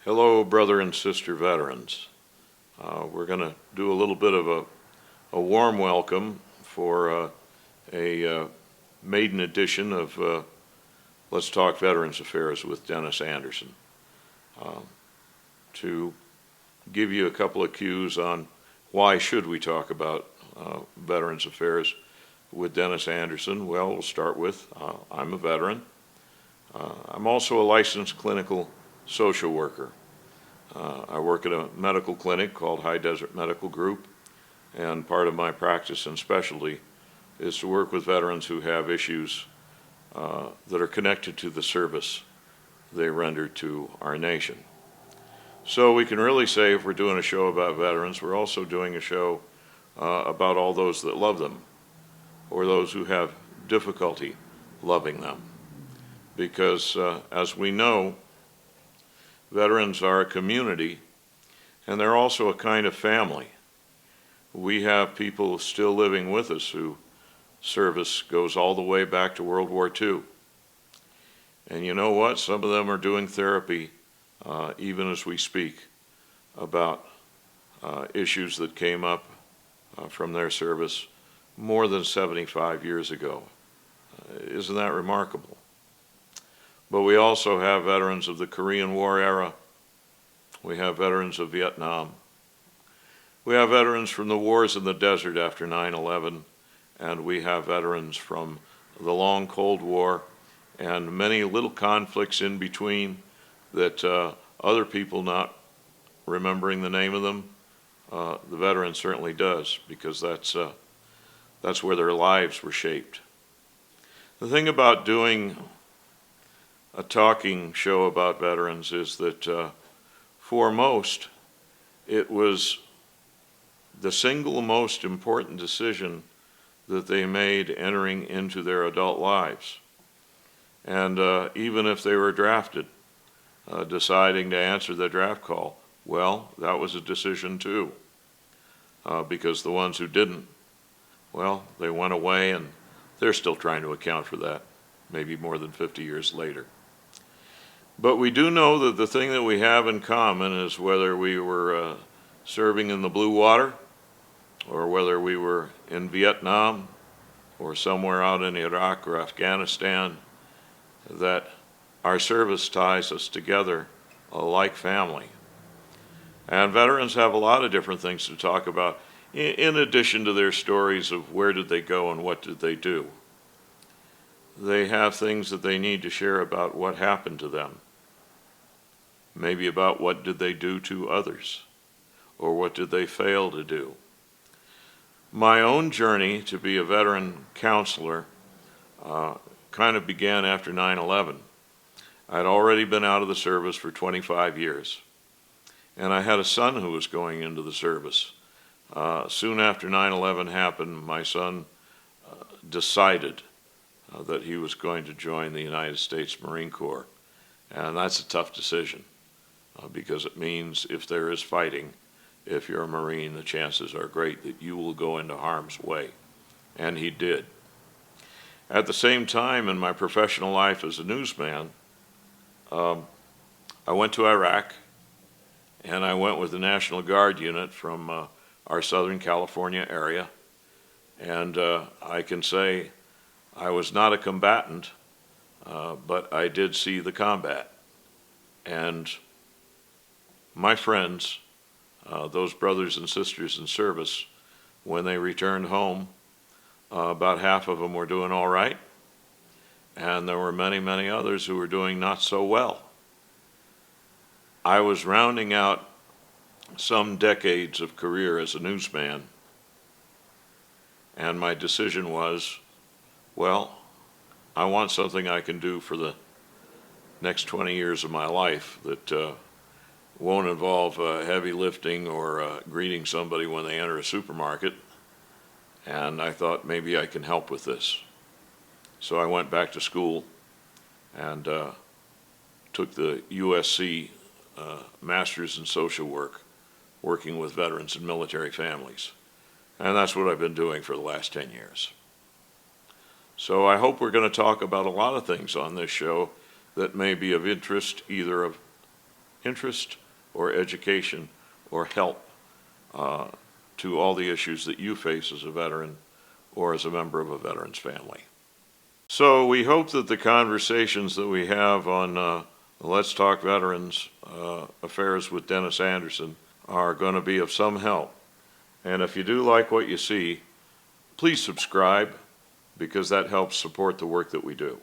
Hello, brother and sister veterans. We're going to do a little bit of a warm welcome for a maiden edition of Let's Talk Veterans Affairs with Dennis Anderson. To give you a couple of cues on why should we talk about Veterans Affairs with Dennis Anderson, well, we'll start with I'm a veteran. I'm also a licensed clinical social worker. I work at a medical clinic called High Desert Medical Group, and part of my practice and specialty is to work with veterans who have issues that are connected to the service they render to our nation. So we can really say if we're doing a show about veterans, we're also doing a show about all those that love them, or those who have difficulty loving them. Because as we know, veterans are a community, and they're also a kind of family. We have people still living with us whose service goes all the way back to World War II. And you know what? Some of them are doing therapy even as we speak about issues that came up from their service more than 75 years ago. Isn't that remarkable? But we also have veterans of the Korean War era. We have veterans of Vietnam. We have veterans from the wars in the desert after 9/11, and we have veterans from the long Cold War and many little conflicts in between that other people not remembering the name of them, the veteran certainly does, because that's where their lives were shaped. The thing about doing a talking show about veterans is that for most, it was the single most important decision that they made entering into their adult lives. And even if they were drafted, deciding to answer the draft call, well, that was a decision too. Because the ones who didn't, well, they went away and they're still trying to account for that, maybe more than 50 years later. But we do know that the thing that we have in common is whether we were serving in the blue water, or whether we were in Vietnam, or somewhere out in Iraq or Afghanistan, that our service ties us together like family. And veterans have a lot of different things to talk about, in addition to their stories of where did they go and what did they do. They have things that they need to share about what happened to them. Maybe about what did they do to others, or what did they fail to do. My own journey to be a veteran counselor kind of began after 9/11. I'd already been out of the service for 25 years, and I had a son who was going into the service. Soon after 9/11 happened, my son decided that he was going to join the United States Marine Corps, and that's a tough decision. Because it means if there is fighting, if you're a Marine, the chances are great that you will go into harm's way. And he did. At the same time, in my professional life as a newsman, I went to Iraq, and I went with the National Guard unit from our Southern California area. And I can say I was not a combatant, but I did see the combat. And my friends, those brothers and sisters in service, when they returned home, about half of them were doing all right, and there were many, many others who were doing not so well. I was rounding out some decades of career as a newsman, and my decision was, well, I want something I can do for the next 20 years of my life that won't involve heavy lifting or greeting somebody when they enter a supermarket. And I thought maybe I can help with this. So I went back to school and took the USC Masters in Social Work, working with veterans and military families. And that's what I've been doing for the last 10 years. So I hope we're going to talk about a lot of things on this show that may be of interest either interest or education or help to all the issues that you face as a veteran or as a member of a veteran's family. So we hope that the conversations that we have on Let's Talk Veterans Affairs with Dennis Anderson are going to be of some help. And if you do like what you see, please subscribe, because that helps support the work that we do.